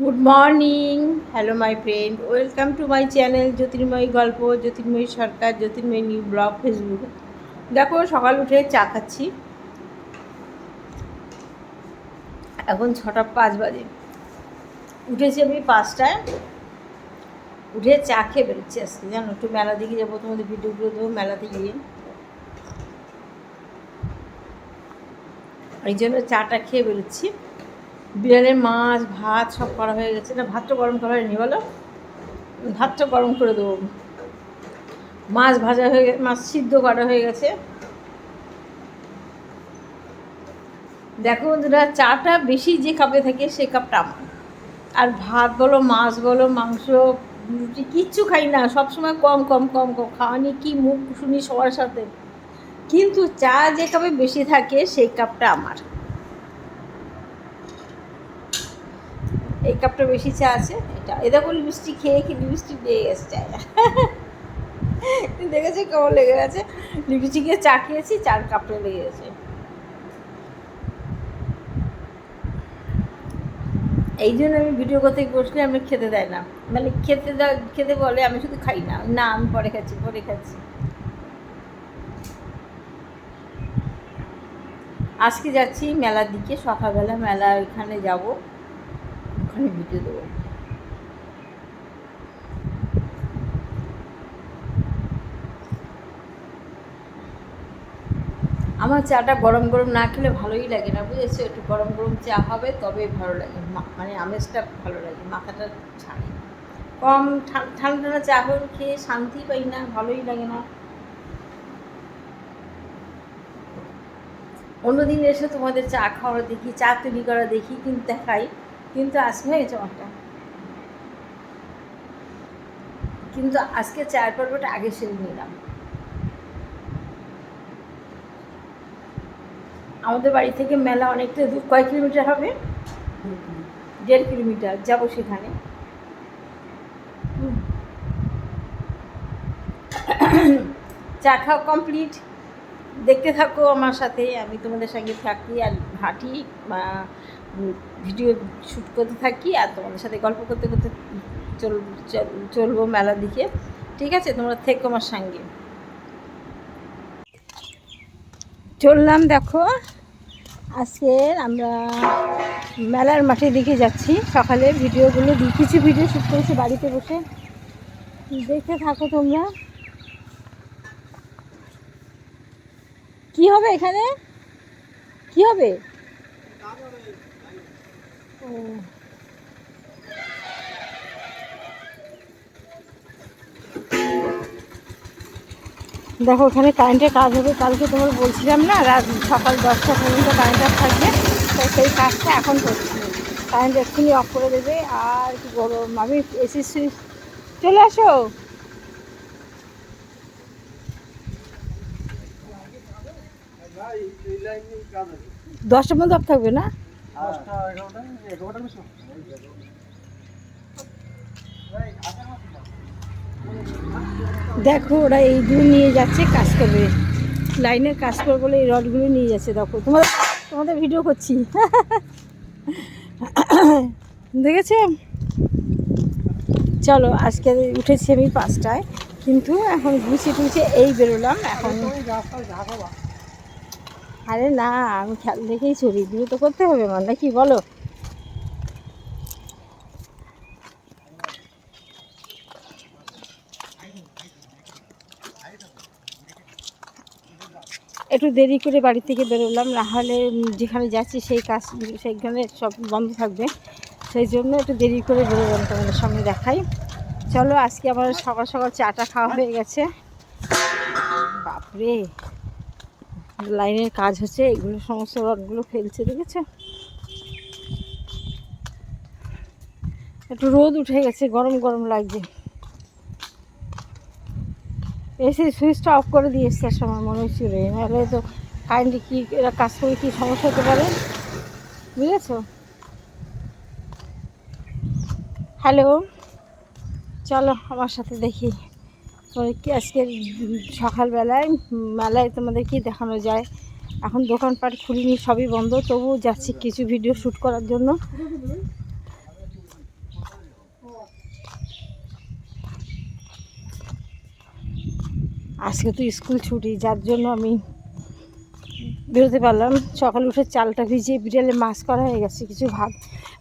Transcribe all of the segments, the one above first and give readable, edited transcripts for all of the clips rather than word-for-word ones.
Good morning, hello my friend, welcome to my channel Jyotirmoyee গল্প, জ্যোতির্ময়ী সরকার, জ্যোতির্ময়ী new blog ফেসবুকে। দেখো, সকাল উঠে চা খাচ্ছি। এখন 6:05 বাজে। উঠেছি আমি 5টায়, উঠে চা খেয়ে বেরোচ্ছি। আজকে জানো, একটু মেলা দিকে যাবো, তোমাদের ভিডিওগুলো দেবো মেলাতে গিয়ে। এই জন্য চাটা খেয়ে বেরোচ্ছি। বিড়ালের মাছ ভাত সব করা হয়ে গেছে। না, ভাতটা গরম করা হয়নি, বলো? ভাতটা গরম করে দেবো। মাছ ভাজা হয়ে গেছে, মাছ সিদ্ধ করা হয়ে গেছে। দেখো বন্ধুরা, চাটা বেশি যে কাপে থাকে সেই কাপটা আমার। আর ভাত বলো, মাছ বলো, মাংস, রুটি কিচ্ছু খাই না, সবসময় কম কম কম কম খাওয়া নিয়ে কী মুখ শুনি সবার সাথে। কিন্তু চা যে কাপে বেশি থাকে সেই কাপটা আমার। এই কাপটা বেশি চা আছে, এটা দেখো লিপস্টিক খেয়ে কি লিপস্টিক লেগে গেছে চায়। দেখেছি কেমন লেগে গেছে, লিপস্টিকে চা খেয়েছি, চার কাপটা লেগে গেছে। এই জন্য আমি ভিডিও করতে বসলে আমি খেতে দেয় না, মানে খেতে বলে, আমি শুধু খাই না, না আমি পরে খাচ্ছি পরে খাচ্ছি। আজকে যাচ্ছি মেলার দিকে, সকালবেলা মেলা, ওইখানে যাব, ওখানে ভিডিও দেবো। আমার চাটা গরম গরম না খেলে ভালোই লাগে না, বুঝেছো? একটু গরম গরম চা হবে তবে ভালো লাগে, মানে আমেজটা ভালো লাগে, মাথাটা ছাড়ে। কম ঠান্ডা ঠান্ডা চা খেয়ে শান্তি পাই না, ভালোই লাগে না। অন্যদিন এসে তোমাদের চা খাওয়া দেখি, চা তৈরি করা দেখি, কিন্তু দেখাই, কিন্তু আজকে হয়েছে আমারটা। কিন্তু আজকে চায়ের পর্বটা আগে সেরে নিলাম। আমাদের বাড়ি থেকে মেলা অনেকটা দূর, কয় কিলোমিটার হবে? 1.5 কিলোমিটার, যাবো সেখানে। চা খাওয়া কমপ্লিট, দেখতে থাকো আমার সাথে, আমি তোমাদের সঙ্গে থাকি আর হাঁটি, ভিডিও শ্যুট করতে থাকি, আর তোমাদের সাথে গল্প করতে করতে চলবো মেলার দিকে। ঠিক আছে, তোমরা থেকো আমার সঙ্গে। চললাম, দেখো আজকে আমরা মেলার মাঠের দিকে যাচ্ছি। সকালে ভিডিওগুলো কিছু ভিডিও শ্যুট করেছি বাড়িতে বসে, দেখতে থাকো তোমরা। কি হবে এখানে, কি হবে? ও, দেখো ওখানে কারেন্টের কাজ হবে, কালকে তোমার বলছিলাম না, রাত সকাল 10টা পর্যন্ত কারেন্টটা থাকবে, তো সেই কাজটা এখন করছি। কারেন্ট এক্ষুনি অফ করে দেবে। আর কি গরম, আমি এসি সুইচ, চলে আসো। 10টার মধ্যে অফ থাকবে না? দেখো ওরা এইগুলো নিয়ে যাচ্ছে, কাজ করবে, লাইনের কাজ করবে বলে এই রডগুলো নিয়ে যাচ্ছে। দেখো তোমাদের ভিডিও করছি। দেখেছো? চলো, আজকে উঠেছি আমি 5টায়, কিন্তু এখন গুছিয়ে এই বেরোলাম এখন। আরে না, আমি খেয়াল দেখেই চলি, দ্রুত করতে হবে আমার, নাকি বলো? একটু দেরি করে বাড়ি থেকে বেরোলাম, নাহলে যেখানে যাচ্ছি সেইখানে সব বন্ধ থাকবে, সেই জন্য একটু দেরি করে বেরোলাম, তোমাদের সামনে দেখাই। চলো, আজকে আমার সকাল সকাল চাটা খাওয়া হয়ে গেছে। বাপরে, লাইনের কাজ হচ্ছে, এগুলো সমস্ত রডগুলো ফেলছে, দেখেছো? একটু রোদ উঠে গেছে, গরম গরম লাগছে। এসে সুইচটা অফ করে দিয়ে এসছে সময়, মনে হচ্ছিল, নাহলে তো কারেন্টে কী এরা কাজ করে কী সমস্যা হতে পারে, বুঝেছো? হ্যালো, চলো আমার সাথে দেখি কি আজকে সকালবেলায় মেলায় তোমাদের কি দেখানো যায়। এখন দোকানপাট খুলিনি, সবই বন্ধ, তবুও যাচ্ছি কিছু ভিডিও শ্যুট করার জন্য। আজকে তো স্কুল ছুটি, যার জন্য আমি বেরোতে পারলাম। সকালে উঠে চালটা ভিজিয়ে বিড়ালে মাছ করা হয়ে গেছে, কিছু ভাত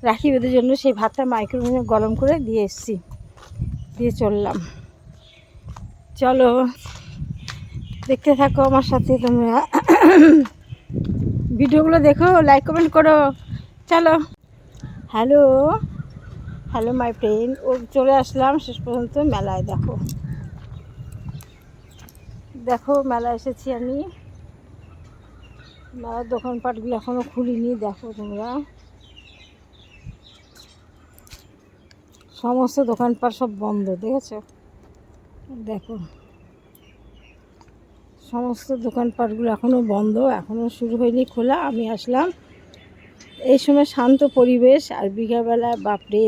রাখি ওদের জন্য, সেই ভাতটা মাইক্রোওয়েভে গরম করে দিয়ে এসেছি, দিয়ে চললাম। চলো দেখতে থাকো আমার সাথে, তোমরা ভিডিওগুলো দেখো, লাইক কমেন্ট করো। চলো, হ্যালো হ্যালো মাই ফ্রেন্ড, ও চলে আসলাম শেষ পর্যন্ত মেলায়। দেখো দেখো মেলায় এসেছি আমি, মেলার দোকানপাটগুলো এখনও খুলিনি। দেখো তোমরা, সমস্ত দোকানপাট সব বন্ধ, দেখেছো? দেখো সমস্ত দোকানপাটগুলো এখনও বন্ধ, এখনও শুরু হয়নি খোলা। আমি আসলাম এই সময়, শান্ত পরিবেশ, আর বিকালবেলা বাপরে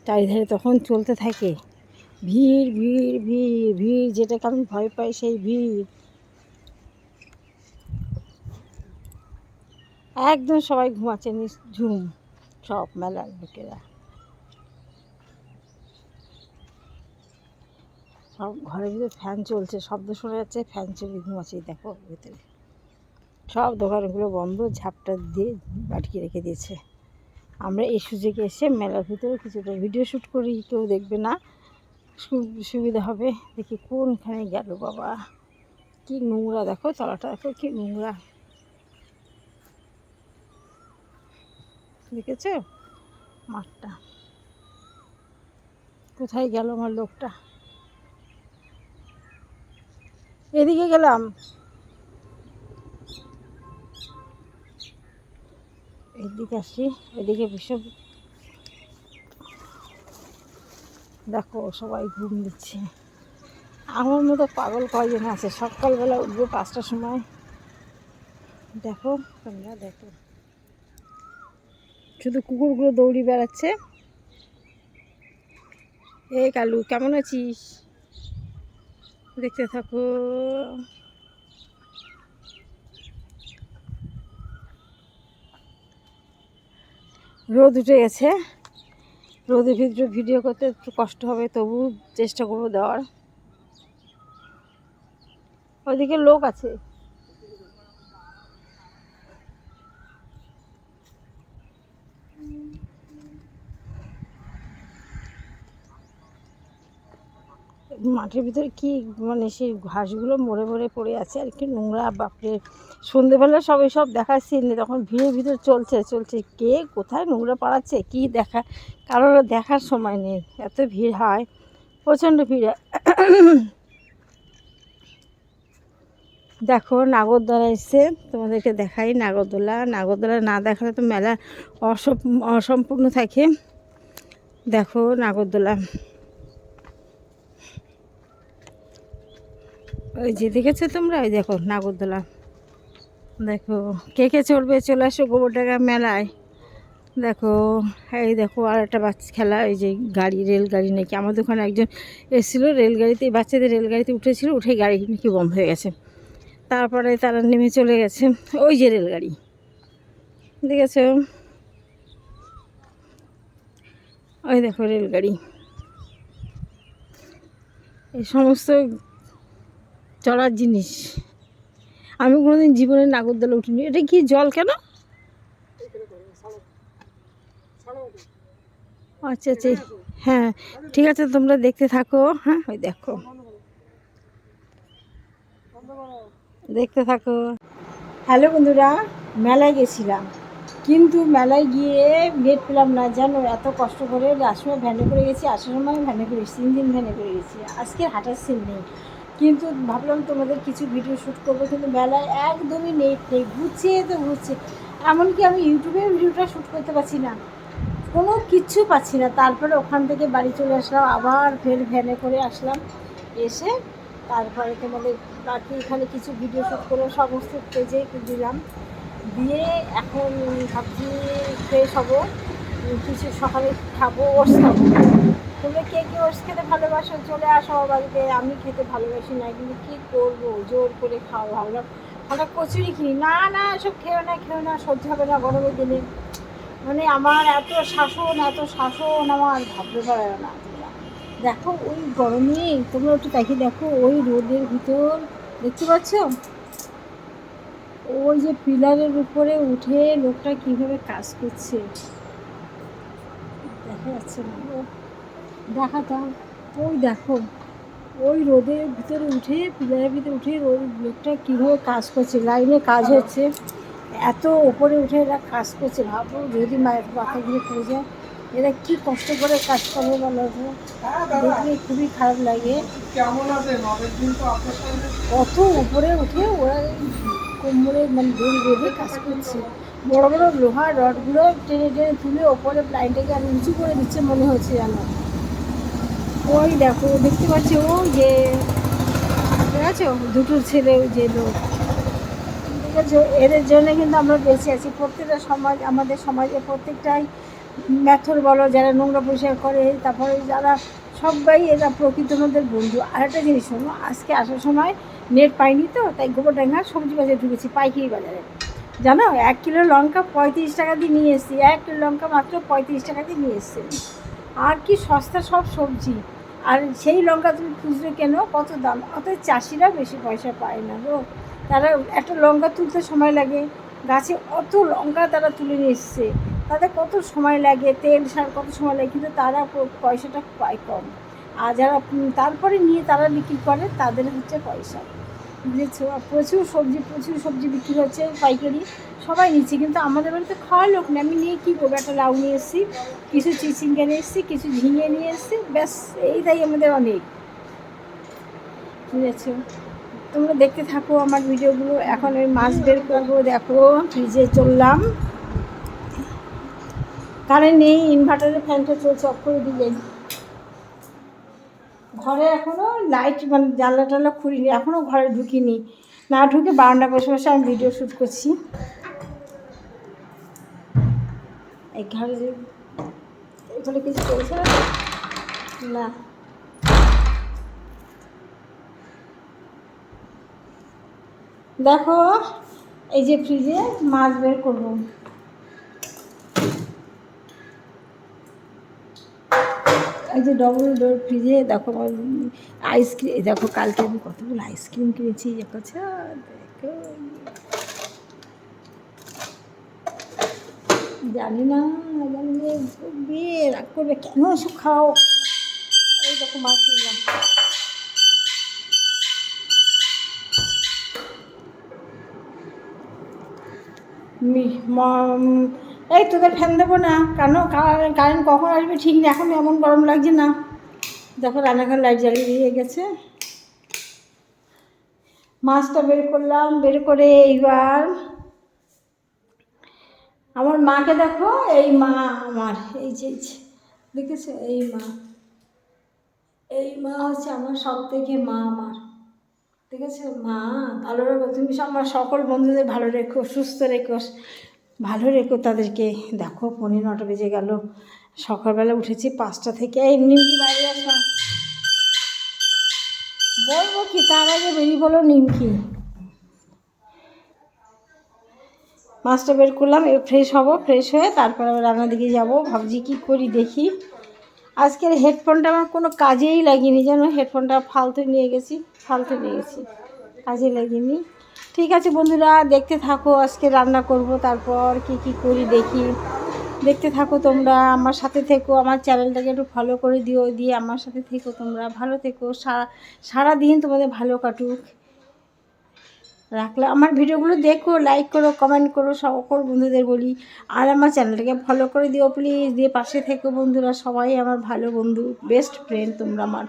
চারিধারে তখন চলতে থাকে ভিড় ভিড় ভিড় ভিড়, যেটাকে আমি ভয় পাই সেই ভিড়। একদম সবাই ঘুমাচ্ছে ঝুম, সব মেলার লোকেরা সব ঘরের ভিতরে ফ্যান চলছে, শব্দ শোনা যাচ্ছে, ফ্যান চলে ঘুমাচ্ছে। দেখো ভেতরে সব দোকানগুলো বন্ধ, ঝাপটা দিয়ে আটকে রেখে দিয়েছে। আমরা এই সুযোগে এসে মেলার ভিতরে কিছুটা ভিডিও শ্যুট করি, কেউ দেখবে না, সুবিধা হবে। দেখি কোনখানে গেল বাবা, কি নোংরা, দেখো তলাটা দেখো কি নোংরা, দেখেছো মাঠটা? কোথায় গেল আমার লোকটা? এদিকে গেলাম, এদিকে আসি, এদিকে ভীষণ দেখো সবাই ঘুম দিচ্ছে। আমার মতো পাগল কয়জন আছে, সকালবেলা উঠবো 5টার সময়। দেখো তোমরা দেখো, শুধু কুকুরগুলো দৌড়ি বেড়াচ্ছে। এই কালু কেমন আছিস? দেখতে থাকো। রোদ উঠে গেছে, রোদের ভিতরে ভিডিও করতে একটু কষ্ট হবে, তবু চেষ্টা করবো দেওয়ার। ওইদিকে লোক আছে, মাঠের ভিতরে কি মানে সেই ঘাসগুলো মরে মরে পড়ে আছে আর কি নোংরা, বাপরে। সন্ধেবেলা সবাই সব দেখাচ্ছি, তখন ভিড়ের ভিতর চলছে চলছে, কে কোথায় নোংরা পাড়াচ্ছে কি দেখা, কারোর দেখার সময় নেই, এত ভিড় হয়, প্রচণ্ড ভিড় হয়। দেখো নাগরদোলা এসছে, তোমাদেরকে দেখাই নাগরদোলা। নাগরদোলা না দেখালে তো মেলা অসম্পূর্ণ থাকে। দেখো নাগরদোলা, ওই যে দেখেছো তোমরা, ওই দেখো নাগরদোলা। দেখো কে কে চলবে, চলে আসো গোবরডাঙ্গা মেলায়। দেখো এই দেখো আর একটা বাচ্চা খেলা, এই যে গাড়ি, রেলগাড়ি নাকি, আমাদের ওখানে একজন এসেছিলো রেলগাড়িতে, বাচ্চাদের রেলগাড়িতে উঠেছিল, উঠে গাড়ি নাকি বন্ধ হয়ে গেছে, তারপরে তারা নেমে চলে গেছে। ওই যে রেলগাড়ি, দেখেছো? ওই দেখো রেলগাড়ি। এই সমস্ত চলার জিনিস, আমি কোনোদিন জীবনে নাগরদোলা উঠিনি। এটা কি জল কেন? আচ্ছা আচ্ছা, হ্যাঁ ঠিক আছে, তোমরা দেখতে থাকো। হ্যাঁ ওই দেখো, দেখতে থাকো। হ্যালো বন্ধুরা, মেলায় গেছিলাম, কিন্তু মেলায় গিয়ে নেট পেলাম না, জানো? এত কষ্ট করে যাওয়ার সময় ভ্যানে করে গেছি, আসার সময় ভ্যানে করে গেছি, 3 দিন ভ্যানে করে গেছি। আজকে হাঁটার সিন নেই, কিন্তু ভাবলাম তোমাদের কিছু ভিডিও শ্যুট করবো, কিন্তু মেলায় একদমই নেট নেই, ঘুরছে তো ঘুরছে, এমনকি আমি ইউটিউবে ভিডিওটা শ্যুট করতে পারছি না, কোনো কিচ্ছু পাচ্ছি না। তারপরে ওখান থেকে বাড়ি চলে আসলাম, আবার ফের ভ্যানে করে আসলাম, এসে তারপরে তোমাদের বাকি এখানে কিছু ভিডিও শ্যুট করে সমস্ত পেজে দিলাম, দিয়ে এখন ভাবছি ফ্রেশ হবো, কিছু সকালে খাবো, ওটস খাবো। তোমরা কে কে ওটস খেতে ভালোবাসো চলে আসো আমার বাড়িতে, আমি খেতে ভালোবাসি না, কিন্তু কী করবো, জোর করে খাওয়া। ভাবলাম হঠাৎ কচুরি কিনি, না না এসব খেও না, সহ্য হবে না গরমের দিনে। মানে আমার এত শাসন আমার ভাবতে পারে না তোমরা। দেখো ওই গরমে তোমরা একটু তাকিয়ে দেখো, ওই রোদের ভিতর দেখতে পাচ্ছ ওই যে পিলারের উপরে উঠে লোকটা কিভাবে কাজ করছে, দেখা যাচ্ছে না দেখাতাম। ওই দেখো ওই রোদের ভিতরে উঠে, পিলারের ভিতরে উঠে লোকটা কীভাবে কাজ করছে, লাইনে কাজ হচ্ছে, এত ওপরে উঠে এরা কাজ করছে। ভাবো যদি মায়ের মাথা ঘুরে পড়ে যায়, এরা কী কষ্ট করে কাজ করবে বলো তো, দেখলে খুবই খারাপ লাগে। কত উপরে উঠে ওরা কোমরে মানে দড়ি বেঁধে কাজ করছে, বড় বড় লোহার রডগুলো টেনে টেনে তুলে ওপরে লাইনটাকে আর উঁচু করে দিচ্ছে মনে হচ্ছে জানো। ওই দেখো দেখতে পাচ্ছি ও যে ঠিক আছে দুটো ছেলে যে লোক, ঠিক আছে এদের জন্য কিন্তু আমরা বেঁচে আছি। প্রত্যেকটা সমাজ, আমাদের সমাজে প্রত্যেকটাই ম্যাথর বলো, যারা নোংরা পরিষ্কার করে, তারপরে যারা সবাই এরা প্রকৃত ওদের বন্ধু। আর একটা জিনিস শোনো, আজকে আসার সময় নেট পাইনি তো, তাই গোবরডাঙ্গা সবজি বাজারে ঢুকেছি, পাইকারি বাজারে জানো। 1 কিলো লঙ্কা 35 টাকা দিয়ে নিয়ে এসেছি, 1 কিলো লঙ্কা মাত্র 35 টাকা দিয়ে নিয়ে এসছে। আর কি সস্তা সব সবজি, আর সেই লঙ্কা তুমি খুচরো কেন কত দাম, অত চাষিরা বেশি পয়সা পায় না গো। তারা একটা লঙ্কা তুলতে সময় লাগে, গাছে অত লঙ্কা তারা তুলে নিয়ে এসছে, তাদের কত সময় লাগে, তেল সার কত সময় লাগে, কিন্তু তারা পয়সাটা পায় কম। আর যারা তারপরে নিয়ে তারা বিক্রি করে তাদের হচ্ছে পয়সা, বুঝেছো। প্রচুর সবজি বিক্রি হচ্ছে পাইকারি, সবাই নিচ্ছে, কিন্তু আমাদের বাড়িতে খাওয়ার লোক নেই। আমি নিয়ে কী করবো, একটা লাউ নিয়ে এসেছি, কিছু চিচিঙ্গা নিয়ে এসেছি, কিছু ঝিঙে নিয়ে এসেছি, ব্যাস এইটাই আমাদের অনেক, বুঝেছো। তোমরা দেখতে থাকো আমার ভিডিওগুলো। এখন আমি মাছ বের করবো, দেখো ফ্রিজে চললাম, কারেন্ট নেই, ইনভার্টারে ফ্যানটা চলছে, অফ করে দিলে। ঘরে এখনও লাইট মানে জানলা টানলা খুলিনি, এখনও ঘরে ঢুকিনি, না ঢুকে বারান্দা বসে বসে আমি ভিডিও শ্যুট করছি। এই ঘরে যে এখানে কিছু চলছে না, দেখো এই যে ফ্রিজে মাছ বের করবো, এই যে ডবল ডোর ফ্রিজে দেখো আইসক্রিম, দেখো কালকে আমি কতগুলো আইসক্রিম কিনেছি, দেখো জানি না বিয়ে রাগ করবে কেন, এসব খাও। এই দেখো মাছ কিনলাম, এই তোদের ফ্যান দেবো না কেন, কারেন্ট কখন আসবে ঠিক নেই, এখন এমন গরম লাগছে না। দেখো রান্নাঘর লাইট জ্বালিয়ে দিয়ে গেছে। মাছটা বের করলাম, বের করে এইবার আমার মাকে দেখো, এই মা আমার, এই যে দেখেছো, এই মা হচ্ছে আমার সব থেকে মা আমার, ঠিক আছে। মা ভালো রেখো, তুমি আমার সকল বন্ধুদের ভালো রেখো, সুস্থ রেখো, ভালো রেখো তাদেরকে। দেখো 9:15 বেজে গেল, সকালবেলা উঠেছি 5টা থেকে। এমনি কি বাইরে আসা বলবো কি, তার আগে বেরিয়ে বলো নিমকি। মাছটা বের করলাম, এবার ফ্রেশ হব, ফ্রেশ হয়ে তারপর আবার রান্নার দিকে যাবো। ভাবছি কী করি দেখি। আজকের হেডফোনটা আমার কোনো কাজেই লাগেনি, যেন হেডফোনটা ফালতু নিয়ে গেছি, কাজে লাগেনি। ঠিক আছে বন্ধুরা, দেখতে থাকো, আজকে রান্না করব, তারপর কি করি দেখি, দেখতে থাকো তোমরা, আমার সাথে থেকো, আমার চ্যানেলটাকে একটু ফলো করে দিও, দিয়ে আমার সাথে থেকো, তোমরা ভালো থেকো, সারা দিন তোমাদের ভালো কাটুক। রাখলে আমার ভিডিওগুলো দেখো, লাইক করো, কমেন্ট করো, সকল বন্ধুদের বলি। আর আমার চ্যানেলটাকে ফলো করে দিও প্লিজ, দিয়ে পাশে থেকো বন্ধুরা, সবাই আমার ভালো বন্ধু, বেস্ট ফ্রেন্ড তোমরা আমার।